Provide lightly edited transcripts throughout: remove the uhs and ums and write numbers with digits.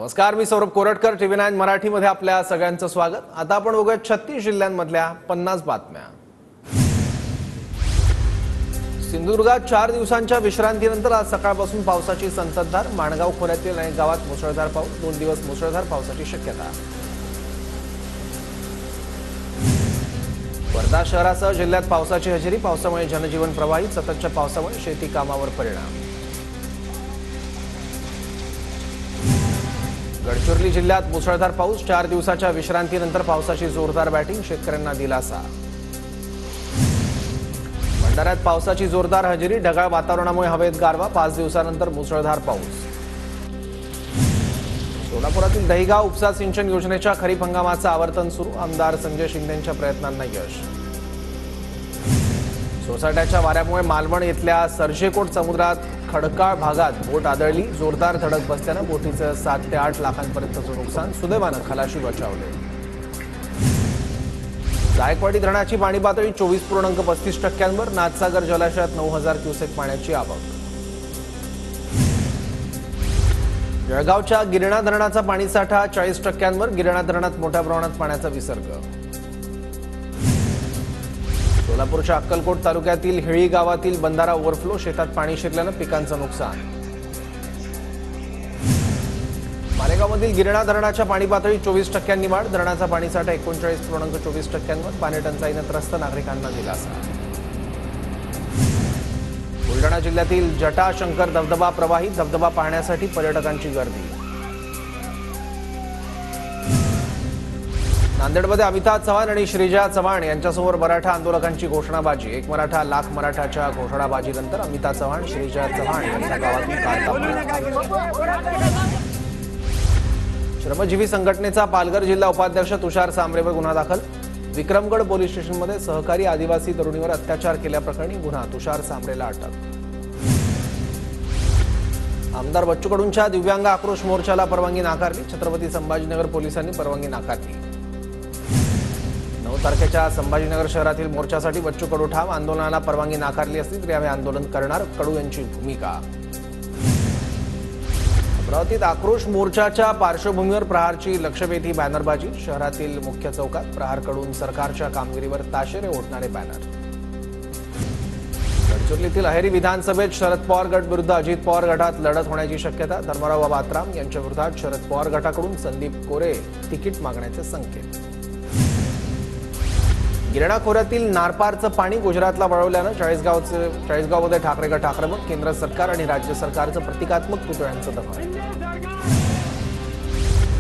नमस्कार, मी सौरभ कोरटकर. TV9 मराठीमध्ये आपल्या सगळ्यांचं स्वागत. आता आपण बघूया 36 जिल्ह्यांमधल्या 50 बातम्या. सिंधुदुर्गात 4 दिवसांच्या विश्रांतीनंतर आज सकाळपासून पावसाची संततधार. माणगाव खोऱ्यातील अनेक गावात मुसळधार पाऊस. 2 दिवस मुसळधार पावसाची शक्यता. वर्धा शहरासह जिल्ह्यात पावसाची हजेरी. पावसामुळे जनजीवन प्रवाहित. सततच्या पावसामुळे शेती कामावर परिणाम. गडचिरोली जिल्ह्यात मुसळधार पाऊस. 4 दिवसाच्या विश्रांतीनंतर पावसाची जोरदार बॅटिंग. शेतकऱ्यांना दिलासा. भंडाऱ्यात पावसाची जोरदार हजेरी. ढगाळ वातावरणामुळे हवेत गारवा. 5 दिवसानंतर मुसळधार पाऊस. सोलापुरातील दहिगाव उपसा सिंचन योजनेच्या खरीप हंगामाचं आवर्तन सुरू. आमदार संजय शिंदेंच्या प्रयत्नांना यश. सोसाट्याच्या वाऱ्यामुळे मालवण येथल्या सरजेकोट समुद्रात खडकाळ भागात बोट आदळली. जोरदार धडक बसल्यानं बोटीचं 7 ते 8 लाखांपर्यंतचं नुकसान. सुदैवानं खलाशी बचावले. जायकवाडी धरणाची पाणी पातळी 24.35%. नाथसागर जलाशयात 9000 क्युसेक पाण्याची आवक. जळगावच्या गिरणा धरणाचा पाणीसाठा 40%. गिरणा धरणात मोठ्या प्रमाणात पाण्याचा विसर्ग. सोलापूरच्या अक्कलकोट तालुक्यातील हिळी गावातील बंधारा ओव्हरफ्लो. शेतात पाणी शिरल्यानं पिकांचं नुकसान. मालेगावमधील गिरणा धरणाच्या पाणी पातळीत 24% वाढ. धरणाचा पाणीसाठा 39.24%. पाणी टंचाईनं त्रस्त नागरिकांना दिलासा. बुलढाणा जिल्ह्यातील जटाशंकर धबधबा प्रवाहित. धबधबा पाहण्यासाठी पर्यटकांची गर्दी. नांदेडमध्ये अमिताभ चव्हाण आणि श्रीजा चव्हाण यांच्यासमोर मराठा आंदोलकांची घोषणाबाजी. एक मराठा लाख मराठाच्या घोषणाबाजीनंतर अमिताभ चव्हाण, श्रीजा चव्हाण यांच्या गावातून श्रमजीवी संघटनेचा पालघर जिल्हा उपाध्यक्ष तुषार सांबरेवर गुन्हा दाखल. विक्रमगड पोलीस स्टेशनमध्ये सहकारी आदिवासी तरुणीवर अत्याचार केल्याप्रकरणी गुन्हा. तुषार सांबरेला अटक. आमदार बच्चू कडूंच्या दिव्यांग आक्रोश मोर्चाला परवानगी नाकारली. छत्रपती संभाजीनगर पोलिसांनी परवानगी नाकारली. 9 तारखेच्या संभाजीनगर शहरातील मोर्चासाठी बच्चू कडू ठाम. आंदोलनाला परवानगी नाकारली असली तरी आम्ही आंदोलन करणार. कडू यांची भूमिका. अमरावतीत आक्रोश मोर्चाच्या पार्श्वभूमीवर प्रहारची लक्षवेधी बॅनरबाजी. शहरातील मुख्य चौकात प्रहारकडून सरकारच्या कामगिरीवर ताशेरे ओढणारे बॅनर. गडचिरोलीतील अहेरी विधानसभेत शरद पवार गट विरुद्ध अजित पवार गटात लढत होण्याची शक्यता. धर्मराव बात्राम यांच्या विरोधात शरद पवार गटाकडून संदीप कोरे तिकीट मागण्याचे संकेत. गिरणा खोऱ्यातील नारपारचं पाणी गुजरातला वळवल्यानं चाळीसगावमध्ये ठाकरे गट आक्रमक. केंद्र सरकार आणि राज्य सरकारचं प्रतिकात्मक पुतळ्यांचं दहन.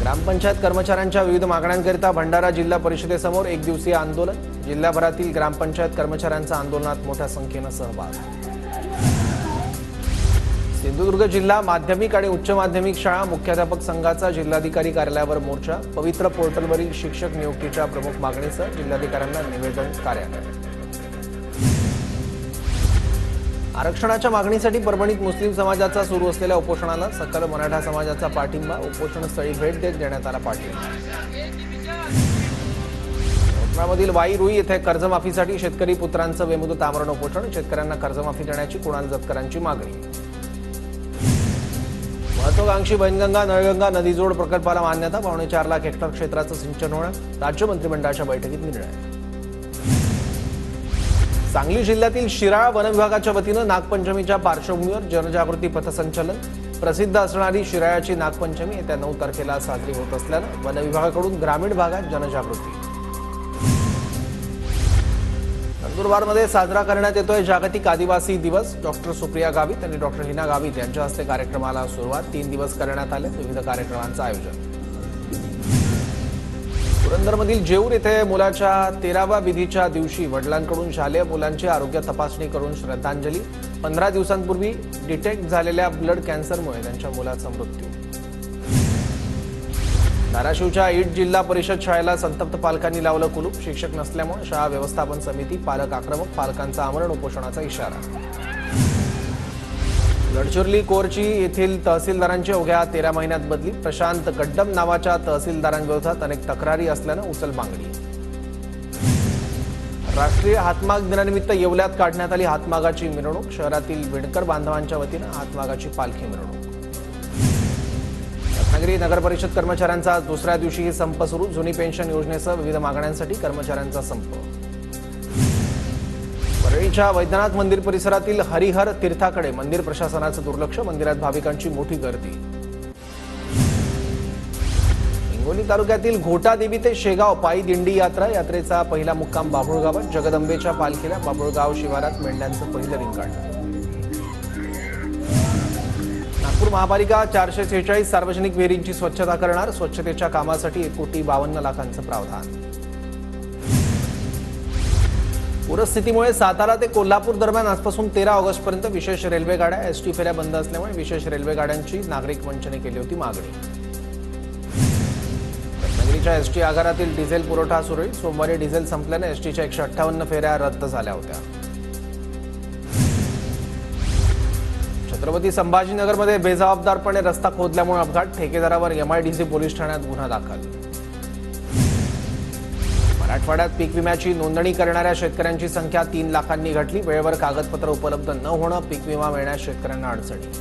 ग्रामपंचायत कर्मचाऱ्यांच्या विविध मागण्यांकरिता भंडारा जिल्हा परिषदेसमोर 1 दिवसीय आंदोलन. जिल्हाभरातील ग्रामपंचायत कर्मचाऱ्यांचा आंदोलनात मोठ्या संख्येनं सहभाग. सिंधुदुर्ग जिल्हा माध्यमिक आणि उच्च माध्यमिक शाळा मुख्याध्यापक संघाचा जिल्हाधिकारी कार्यालयावर मोर्चा. पवित्र पोर्टलवरील शिक्षक नियुक्तीच्या प्रमुख मागणीसह जिल्हाधिकाऱ्यांना निवेदन कार्यालय. आरक्षणाच्या मागणीसाठी परभणीत मुस्लिम समाजाचा सुरू असलेल्या उपोषणाला सकल मराठा समाजाचा पाठिंबा. उपोषणस्थळी भेट देत देण्यात आला पाठिंबा. यवतमाळमधील वाई रुई येथे कर्जमाफीसाठी शेतकरी पुत्रांचं बेमुदत आमरण उपोषण. शेतकऱ्यांना कर्जमाफी देण्याची कुणाल जतकरांची मागणी. महत्वाकांक्षी वैनगंगा नळगंगा नदीजोड प्रकल्पाला मान्यता. 4.25 लाख हेक्टर क्षेत्राचं सिंचन होणार. राज्य मंत्रिमंडळाच्या बैठकीत निर्णय. सांगली जिल्ह्यातील शिराळा वनविभागाच्या वतीनं नागपंचमीच्या पार्श्वभूमीवर जनजागृती पथसंचलन. प्रसिद्ध असणारी शिराळ्याची नागपंचमी येत्या 9 तारखेला साजरी होत असल्यानं वनविभागाकडून ग्रामीण भागात जनजागृती. नंदुरबारमध्ये साजरा करण्यात येतोय जागतिक आदिवासी दिवस. डॉक्टर सुप्रिया गावित आणि डॉक्टर हिना गावित यांच्या हस्ते कार्यक्रमाला सुरुवात. 3 दिवस करण्यात आले. विविध कार्यक्रमांचं आयोजन. पुरंदरमधील जेऊर येथे मुलाच्या 13व्या विधीच्या दिवशी वडिलांकडून शालेय मुलांची आरोग्य तपासणी करून श्रद्धांजली. 15 दिवसांपूर्वी डिटेक्ट झालेल्या ब्लड कॅन्सरमुळे त्यांच्या मुलाचा मृत्यू. धाराशिवच्या ईट जिल्हा परिषद शाळेला संतप्त पालकांनी लावलं कुलूप. शिक्षक नसल्यामुळे शाळा व्यवस्थापन समिती पालक आक्रमक. पालकांचा आमरण उपोषणाचा इशारा. गडचिरोली कोरची येथील तहसीलदारांची अवघ्या 13 महिन्यात बदली. प्रशांत गड्डम नावाच्या तहसीलदारांविरोधात अनेक तक्रारी असल्यानं उचल मागणी. राष्ट्रीय हातमाग दिनानिमित्त येवल्यात काढण्यात आली हातमागाची मिरवणूक. शहरातील विणकर बांधवांच्या वतीनं हातमागाची पालखी मिरवणूक. रत्नागिरी नगर परिषद कर्मचाऱ्यांचा आज दुसऱ्या दिवशीही संप सुरू. जुनी पेन्शन योजनेसह विविध मागण्यांसाठी कर्मचाऱ्यांचा संप. परळीच्या वैद्यनाथ मंदिर परिसरातील हरिहर तीर्थाकडे मंदिर प्रशासनाचं दुर्लक्ष. मंदिरात भाविकांची मोठी गर्दी. हिंगोली तालुक्यातील घोटा देवी ते शेगाव पायी दिंडी यात्रा. यात्रेचा पहिला मुक्काम बाभुळगावात. जगदंबेच्या पालखीला बाभुळगाव शिवारात मेंढ्यांचं पहिलं रिंगण. नागपूर महापालिका 446 सार्वजनिक विहिरींची स्वच्छता करणार. स्वच्छतेच्या कामासाठी 1,52,00,000चं प्रावधान. पूरस्थितीमुळे सातारा ते कोल्हापूर दरम्यान आजपासून 13 ऑगस्टपर्यंत विशेष रेल्वे गाड्या. एसटी फेऱ्या बंद असल्यामुळे विशेष रेल्वे गाड्यांची नागरिक मंचने केली होती मागणी. रत्नागिरीच्या एसटी आगारातील डिझेल पुरवठा सुरळीत. सोमवारी डिझेल संपल्याने एसटीच्या 158 फेऱ्या रद्द झाल्या होत्या. छत्रपती संभाजीनगरमध्ये बेजबाबदारपणे रस्ता खोदल्यामुळे अपघात. ठेकेदारावर एमआयडीसी पोलीस ठाण्यात गुन्हा दाखल. मराठवाड्यात पीक विम्याची नोंदणी करणाऱ्या शेतकऱ्यांची संख्या 3 लाखांनी घटली. वेळेवर कागदपत्र उपलब्ध न होणं. पीक विमा मिळण्यास शेतकऱ्यांना अडचणी.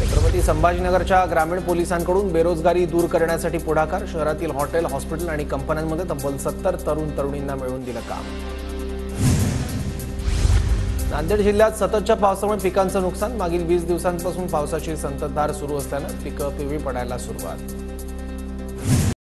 छत्रपती संभाजीनगरच्या ग्रामीण पोलिसांकडून बेरोजगारी दूर करण्यासाठी पुढाकार. शहरातील हॉटेल, हॉस्पिटल आणि कंपन्यांमध्ये तब्बल 70 तरुण तरुणींना मिळवून दिलं काम. नांदेड जिल्ह्यात सततच्या पावसामुळे पिकांचं नुकसान. मागील 20 दिवसांपासून पावसाची संततधार सुरू असल्यानं पिकं पिवळी पडायला सुरुवात.